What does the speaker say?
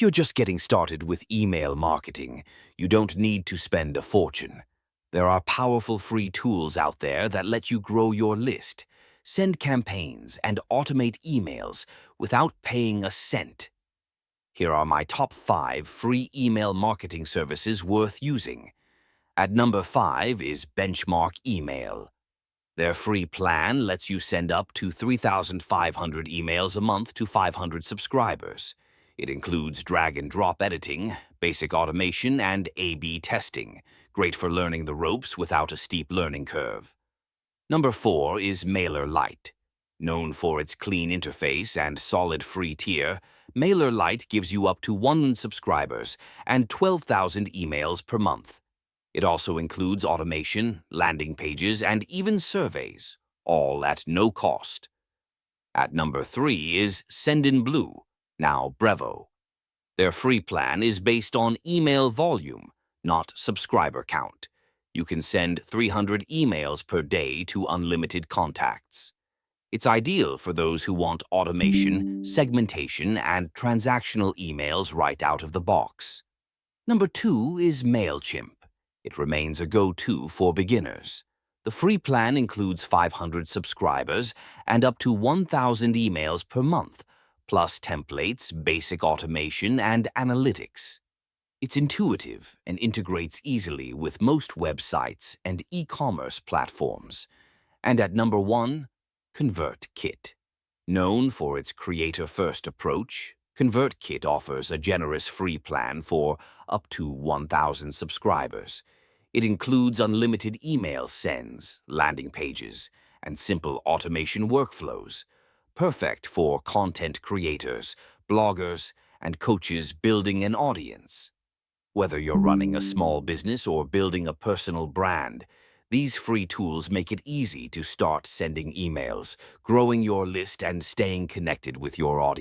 If you're just getting started with email marketing, you don't need to spend a fortune. There are powerful free tools out there that let you grow your list, send campaigns, and automate emails without paying a cent. Here are my top 5 free email marketing services worth using. At number 5 is Benchmark Email. Their free plan lets you send up to 3,500 emails a month to 500 subscribers. It includes drag and drop editing, basic automation, and A/B testing, great for learning the ropes without a steep learning curve. Number 4 is MailerLite. Known for its clean interface and solid free tier, MailerLite gives you up to 1 subscribers and 12,000 emails per month. It also includes automation, landing pages, and even surveys, all at no cost. At number 3 is Sendinblue, now Brevo. Their free plan is based on email volume, not subscriber count. You can send 300 emails per day to unlimited contacts. It's ideal for those who want automation, segmentation, and transactional emails right out of the box. Number 2 is MailChimp. It remains a go-to for beginners. The free plan includes 500 subscribers and up to 1,000 emails per month, plus templates, basic automation, and analytics. It's intuitive and integrates easily with most websites and e-commerce platforms. And at number 1, ConvertKit. Known for its creator-first approach, ConvertKit offers a generous free plan for up to 1,000 subscribers. It includes unlimited email sends, landing pages, and simple automation workflows, perfect for content creators, bloggers, and coaches building an audience. Whether you're running a small business or building a personal brand, these free tools make it easy to start sending emails, growing your list, and staying connected with your audience.